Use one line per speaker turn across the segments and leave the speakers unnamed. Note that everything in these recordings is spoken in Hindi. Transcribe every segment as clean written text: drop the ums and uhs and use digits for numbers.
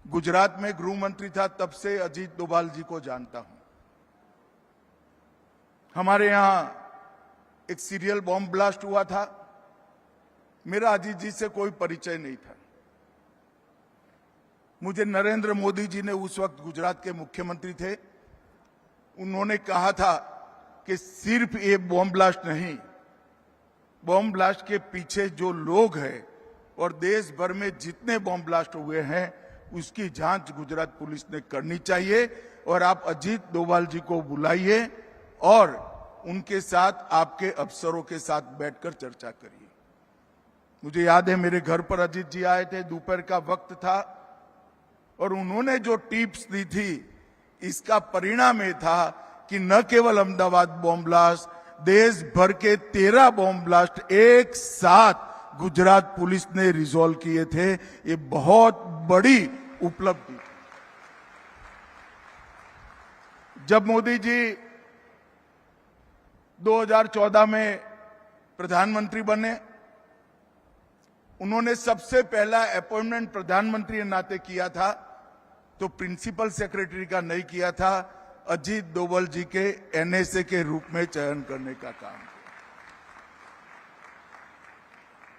गुजरात में गृह मंत्री था तब से अजीत डोभाल जी को जानता हूं। हमारे यहां एक सीरियल बॉम्ब ब्लास्ट हुआ था, मेरा अजीत जी से कोई परिचय नहीं था। मुझे नरेंद्र मोदी जी ने उस वक्त गुजरात के मुख्यमंत्री थे, उन्होंने कहा था कि सिर्फ ये बॉम्ब ब्लास्ट नहीं, बॉम्ब ब्लास्ट के पीछे जो लोग हैं और देश भर में जितने बॉम्ब ब्लास्ट हुए हैं उसकी जांच गुजरात पुलिस ने करनी चाहिए और आप अजीत डोभाल जी को बुलाइए और उनके साथ आपके अफसरों के साथ बैठकर चर्चा करिए। मुझे याद है मेरे घर पर अजीत जी आए थे, दोपहर का वक्त था और उन्होंने जो टिप्स दी थी इसका परिणाम ये था कि न केवल अहमदाबाद बॉम्ब ब्लास्ट, देश भर के 13 बॉम्ब ब्लास्ट एक साथ गुजरात पुलिस ने रिजॉल्व किए थे। ये बहुत बड़ी उपलब्धि थी। जब मोदी जी 2014 में प्रधानमंत्री बने, उन्होंने सबसे पहला अपॉइंटमेंट प्रधानमंत्री के नाते किया था तो प्रिंसिपल सेक्रेटरी का नहीं किया था, अजीत डोभाल जी के एनएसए के रूप में चयन करने का काम किया।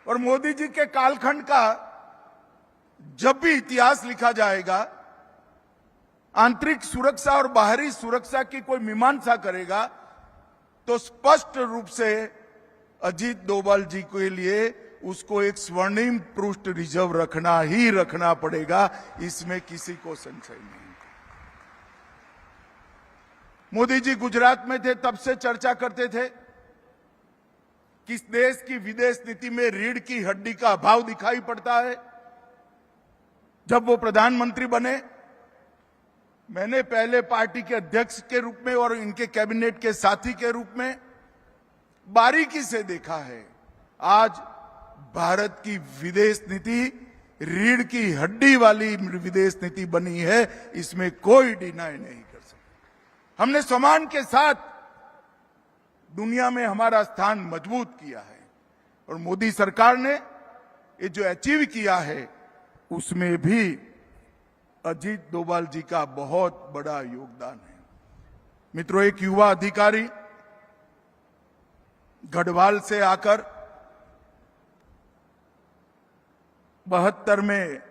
और मोदी जी के कालखंड का जब भी इतिहास लिखा जाएगा, आंतरिक सुरक्षा और बाहरी सुरक्षा की कोई मीमांसा करेगा तो स्पष्ट रूप से अजीत डोभाल जी के लिए उसको एक स्वर्णिम पृष्ठ रिजर्व रखना पड़ेगा, इसमें किसी को संशय नहीं। मोदी जी गुजरात में थे तब से चर्चा करते थे कि देश की विदेश नीति में रीढ़ की हड्डी का अभाव दिखाई पड़ता है। जब वो प्रधानमंत्री बने, मैंने पहले पार्टी के अध्यक्ष के रूप में और इनके कैबिनेट के साथी के रूप में बारीकी से देखा है। आज भारत की विदेश नीति रीढ़ की हड्डी वाली विदेश नीति बनी है, इसमें कोई डिनाई नहीं कर सकता। हमने सम्मान के साथ दुनिया में हमारा स्थान मजबूत किया है और मोदी सरकार ने ये जो अचीव किया है उसमें भी अजीत डोभाल जी का बहुत बड़ा योगदान है। मित्रों, एक युवा अधिकारी गढ़वाल से आकर 72 में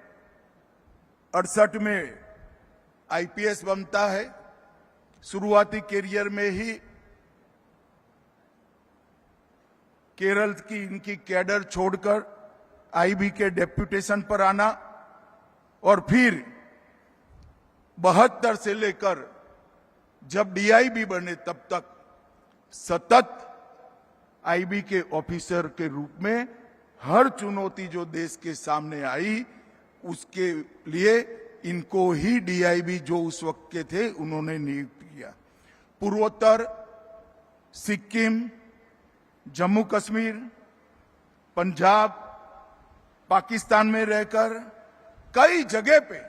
68 में आईपीएस बनता है। शुरुआती करियर में ही केरल की इनकी कैडर छोड़कर आईबी के डेप्यूटेशन पर आना और फिर 72 से लेकर जब डीआईबी बने तब तक सतत आईबी के ऑफिसर के रूप में हर चुनौती जो देश के सामने आई उसके लिए इनको ही डीआईबी जो उस वक्त के थे उन्होंने नियुक्त किया। पूर्वोत्तर, सिक्किम, जम्मू कश्मीर, पंजाब, पाकिस्तान में रहकर कई जगह पे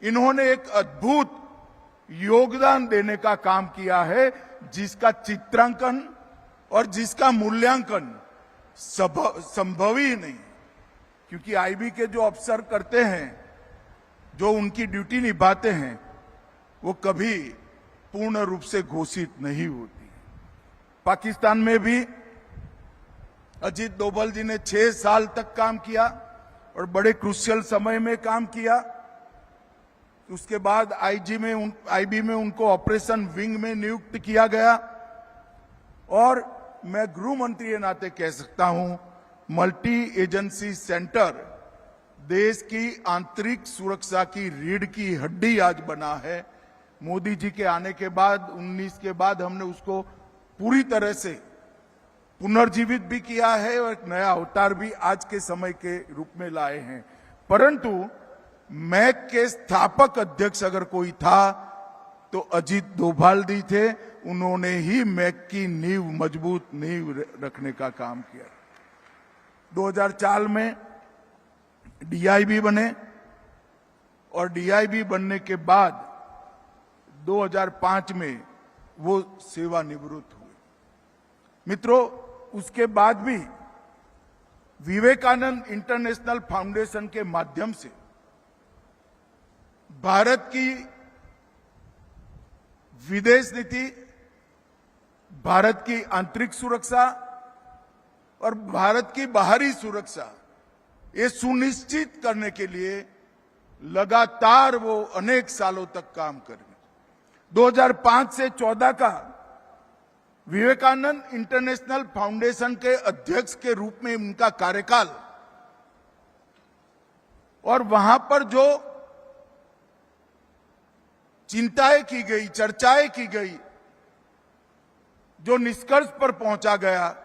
इन्होंने एक अद्भुत योगदान देने का काम किया है, जिसका चित्रांकन और जिसका मूल्यांकन संभव ही नहीं। क्योंकि आईबी के जो अफसर करते हैं, जो उनकी ड्यूटी निभाते हैं, वो कभी पूर्ण रूप से घोषित नहीं होती। पाकिस्तान में भी अजीत डोभाल जी ने 6 साल तक काम किया और बड़े क्रूशियल समय में काम किया। उसके बाद आईबी में उनको ऑपरेशन विंग में नियुक्त किया गया और मैं गृह मंत्री के नाते कह सकता हूं, मल्टी एजेंसी सेंटर देश की आंतरिक सुरक्षा की रीढ़ की हड्डी आज बना है। मोदी जी के आने के बाद 19 के बाद हमने उसको पूरी तरह से पुनर्जीवित भी किया है और एक नया अवतार भी आज के समय के रूप में लाए हैं। परंतु मैक के स्थापक अध्यक्ष अगर कोई था तो अजीत डोभाल जी थे। उन्होंने ही मैक की नींव मजबूत नींव रखने का काम किया। 2004 में डीआईबी बने और डीआईबी बनने के बाद 2005 में वो सेवानिवृत्त हुए। मित्रों, उसके बाद भी विवेकानंद इंटरनेशनल फाउंडेशन के माध्यम से भारत की विदेश नीति, भारत की आंतरिक सुरक्षा और भारत की बाहरी सुरक्षा ये सुनिश्चित करने के लिए लगातार वो अनेक सालों तक काम करेंगे। 2005 से 14 का विवेकानंद इंटरनेशनल फाउंडेशन के अध्यक्ष के रूप में उनका कार्यकाल, और वहां पर जो चिंताएं की गई, चर्चाएं की गई, जो निष्कर्ष पर पहुंचा गया,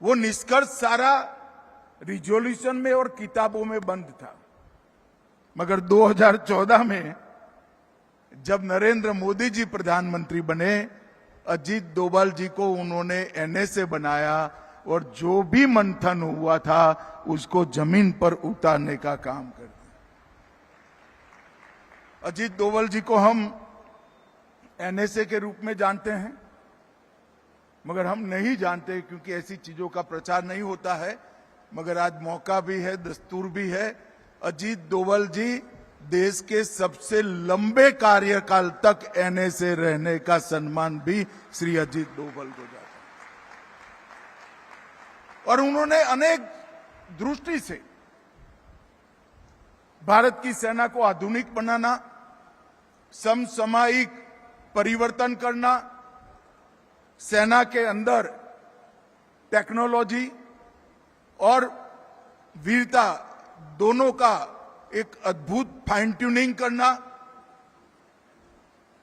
वो निष्कर्ष सारा रिजोल्यूशन में और किताबों में बंद था। मगर 2014 में जब नरेंद्र मोदी जी प्रधानमंत्री बने, अजीत डोभाल जी को उन्होंने एनएसए बनाया और जो भी मंथन हुआ था उसको जमीन पर उतारने का काम कर दिया। अजीत डोभाल जी को हम एनएसए के रूप में जानते हैं, मगर हम नहीं जानते क्योंकि ऐसी चीजों का प्रचार नहीं होता है। मगर आज मौका भी है, दस्तूर भी है। अजीत डोभाल जी देश के सबसे लंबे कार्यकाल तक एनएसए रहने का सम्मान भी श्री अजीत डोभाल को जाता है। और उन्होंने अनेक दृष्टि से भारत की सेना को आधुनिक बनाना, समसामयिक परिवर्तन करना, सेना के अंदर टेक्नोलॉजी और वीरता दोनों का एक अद्भुत फाइन ट्यूनिंग करना,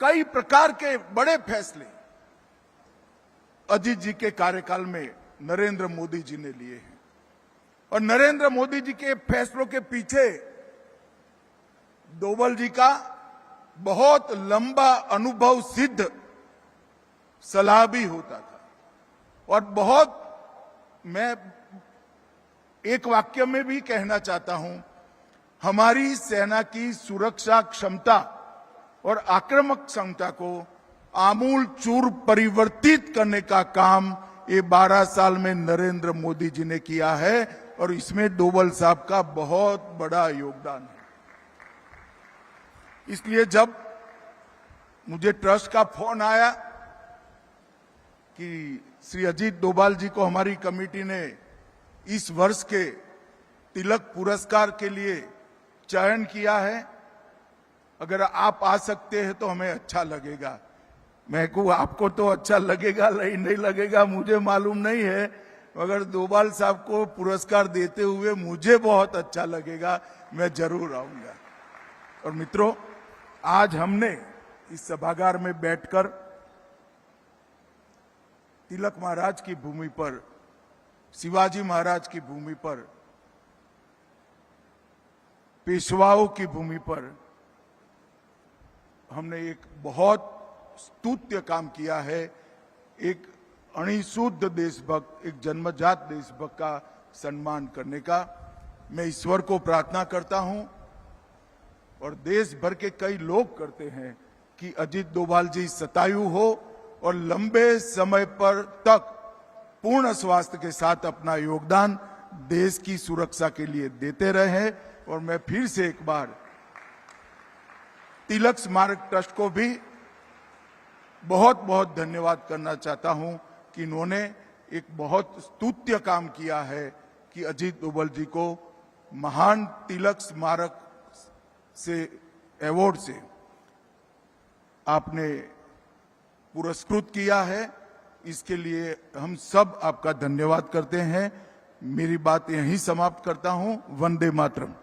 कई प्रकार के बड़े फैसले अजीत जी के कार्यकाल में नरेंद्र मोदी जी ने लिए हैं। और नरेंद्र मोदी जी के फैसलों के पीछे डोभाल जी का बहुत लंबा अनुभव सिद्ध सलाह भी होता था। और बहुत, मैं एक वाक्य में भी कहना चाहता हूं, हमारी सेना की सुरक्षा क्षमता और आक्रामक क्षमता को आमूल चूर परिवर्तित करने का काम ये 12 साल में नरेंद्र मोदी जी ने किया है, और इसमें डोभाल साहब का बहुत बड़ा योगदान है। इसलिए जब मुझे ट्रस्ट का फोन आया कि श्री अजीत डोभाल जी को हमारी कमेटी ने इस वर्ष के तिलक पुरस्कार के लिए चयन किया है, अगर आप आ सकते हैं तो हमें अच्छा लगेगा। मैं कहूँ आपको तो अच्छा लगेगा नहीं लगेगा मुझे मालूम नहीं है, मगर डोभाल साहब को पुरस्कार देते हुए मुझे बहुत अच्छा लगेगा, मैं जरूर आऊंगा। और मित्रों, आज हमने इस सभागार में बैठकर तिलक महाराज की भूमि पर, शिवाजी महाराज की भूमि पर, पेशवाओं की भूमि पर हमने एक बहुत स्तुत्य काम किया है। एक अणिशुद्ध देशभक्त, एक जन्मजात देशभक्त का सम्मान करने का मैं ईश्वर को प्रार्थना करता हूं, और देश भर के कई लोग करते हैं कि अजीत डोभाल जी शतायु हो और लंबे समय पर तक पूर्ण स्वास्थ्य के साथ अपना योगदान देश की सुरक्षा के लिए देते रहे। और मैं फिर से एक बार तिलक स्मारक ट्रस्ट को भी बहुत बहुत धन्यवाद करना चाहता हूं कि इन्होंने एक बहुत स्तुत्य काम किया है कि अजीत डोभाल जी को महान तिलक स्मारक से, अवार्ड से आपने पुरस्कृत किया है। इसके लिए हम सब आपका धन्यवाद करते हैं। मेरी बात यहीं समाप्त करता हूं। वंदे मातरम।